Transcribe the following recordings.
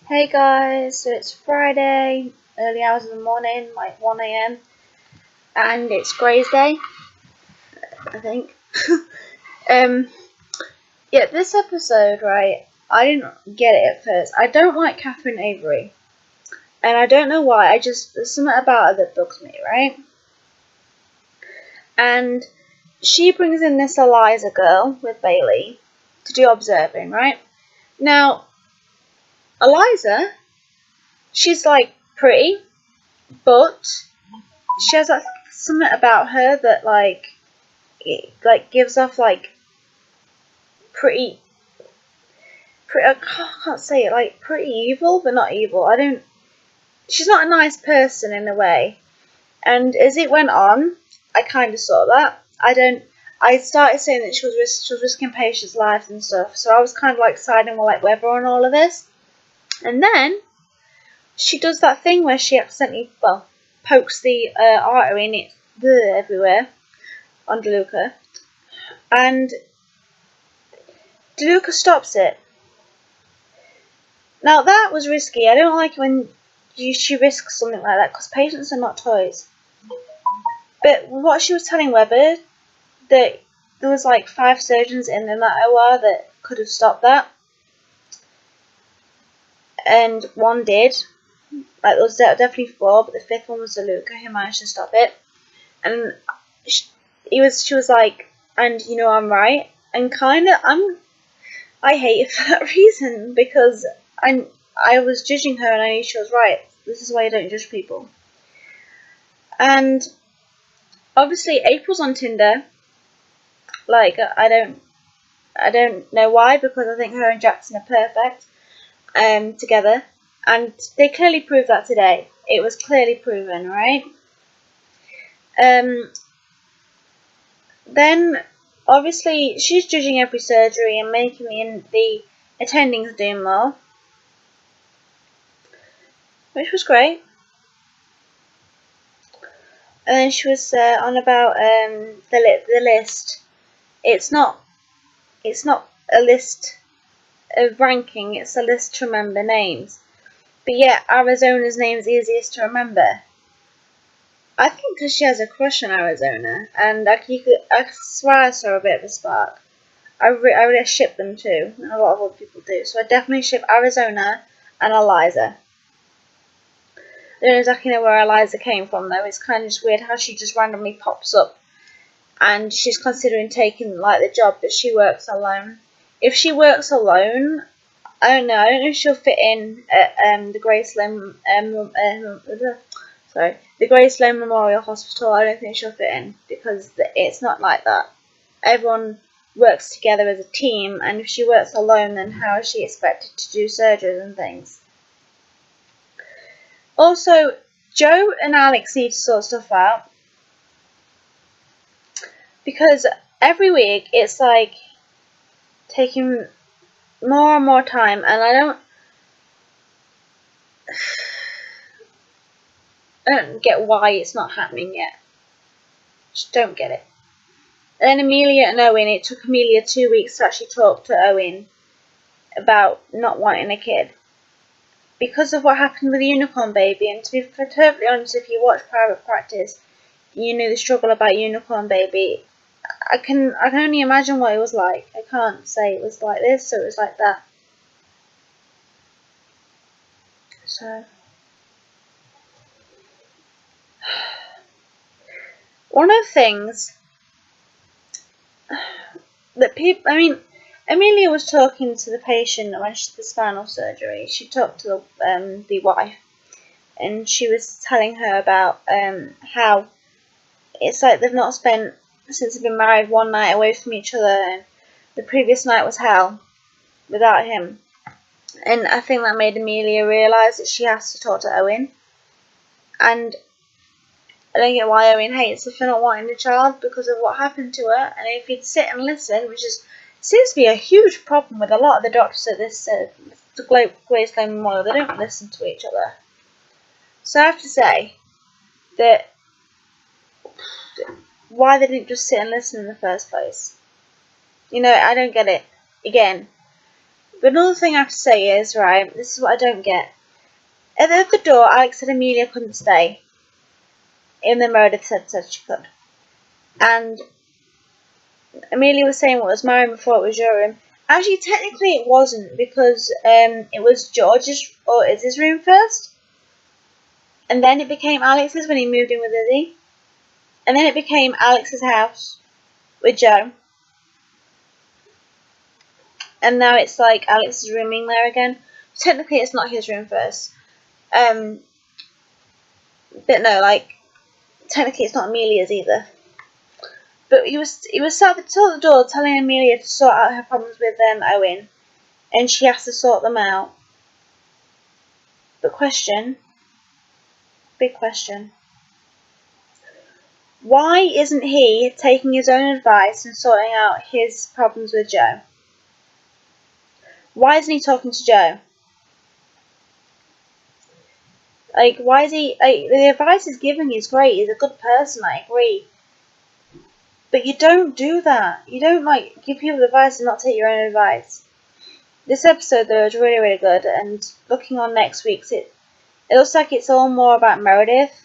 Hey guys, so it's Friday, early hours of the morning, like 1 AM, and it's Grey's Day, I think. Yeah, this episode, right, I didn't get it at first. I don't like Catherine Avery, and I don't know why, there's something about her that bugs me, right? And she brings in this Eliza girl with Bailey to do observing, right? Now, Eliza, she's like pretty, but she has something about her that it gives off like pretty I can't say it, like pretty evil but not evil. She's not a nice person in a way, and as it went on I kind of saw that. I started saying that she was risking patients' lives and stuff, so I was kind of like siding with like Weber on all of this. And then she does that thing where she accidentally pokes the artery and it's everywhere on DeLuca, and DeLuca stops it. Now that was risky. I don't like when she risks something like that because patients are not toys. But what she was telling Weber, that there was like 5 surgeons in that OR that could have stopped that, and one did. Like there was definitely 4, but the 5th one was DeLuca who managed to stop it. And she was like, and you know I'm right, and I hate it for that reason because I was judging her and I knew she was right. This is why you don't judge people. And obviously April's on Tinder. Like I don't know why, because I think her and Jackson are perfect together, and they clearly proved that today. It was clearly proven, right? Then obviously she's judging every surgery and making the attendings do more, which was great. And then she was on about the list. It's not a list of ranking. It's a list to remember names. But yeah, Arizona's name's easiest to remember. I think because she has a crush on Arizona, and I swear I saw a bit of a spark. I really ship them too, and a lot of other people do. So I definitely ship Arizona and Eliza. I don't exactly know where Eliza came from though. It's kind of just weird how she just randomly pops up, and she's considering taking like the job, but she works alone. If she works alone, I don't know if she'll fit in at the the Grace Sloan Memorial Hospital. I don't think she'll fit in because it's not like that. Everyone works together as a team, and if she works alone, then how is she expected to do surgeries and things? Also, Joe and Alex need to sort stuff out, because every week it's like taking more and more time, and I don't get why it's not happening yet. Just don't get it. And then Amelia and Owen, it took Amelia 2 weeks to actually talk to Owen about not wanting a kid because of what happened with the Unicorn Baby. And to be perfectly honest, if you watch Private Practice, you know the struggle about Unicorn Baby. I can only imagine what it was like. I can't say it was like this, so it was like that. So one of the things that Amelia was talking to the patient when she did the spinal surgery. She talked to the wife, and she was telling her about how it's like they've not spent, since they've been married, one night away from each other, and the previous night was hell without him. And I think that made Amelia realise that she has to talk to Owen. And I don't get why Owen hates her for not wanting a child because of what happened to her. And if he'd sit and listen, which seems to be a huge problem with a lot of the doctors at this the Grace Sloan Memorial, they don't listen to each other. So I have to say that why they didn't just sit and listen in the first place. You know, I don't get it. Again, But another thing I have to say is, right, this is what I don't get. At the door, Alex said Amelia couldn't stay. Even though Meredith said she could. And Amelia was saying, well, it was my room before it was your room. Actually, technically it wasn't, because it was George's or Izzy's room first. And then it became Alex's when he moved in with Izzy. And then it became Alex's house with Joe. And now it's like Alex is rooming there again. Technically it's not his room first. But no, like, technically it's not Amelia's either. But he was sat at the door telling Amelia to sort out her problems with Owen. And she has to sort them out. But question, big question. Why isn't he taking his own advice and sorting out his problems with Joe? Why isn't he talking to Joe? Like, why is he, like, the advice he's giving is great, he's a good person, I agree. But you don't do that. You don't, like, give people advice and not take your own advice. This episode, though, is really, really good, and looking on next week's, it looks like it's all more about Meredith.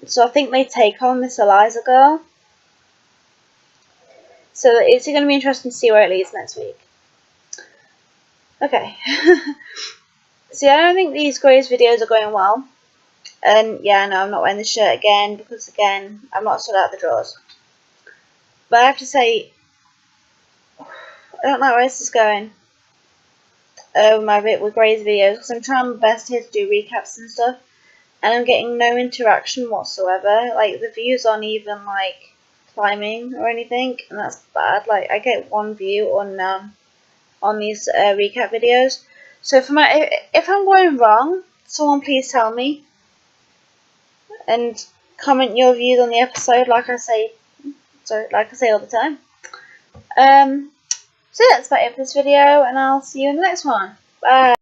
So I think they take on this Eliza girl. So it's going to be interesting to see where it leads next week. Okay. See, I don't think these Grace videos are going well. And yeah, no, I'm not wearing this shirt again because, again, I'm not sorted out the drawers. But I have to say, I don't know where this is going. My bit with Gray's videos, because I'm trying my best here to do recaps and stuff. And I'm getting no interaction whatsoever. Like, the views aren't even, like, climbing or anything. And that's bad. Like, I get 1 view or none on these recap videos. So if I'm going wrong, someone please tell me. And comment your views on the episode, like I say all the time. So that's about it for this video, and I'll see you in the next one. Bye.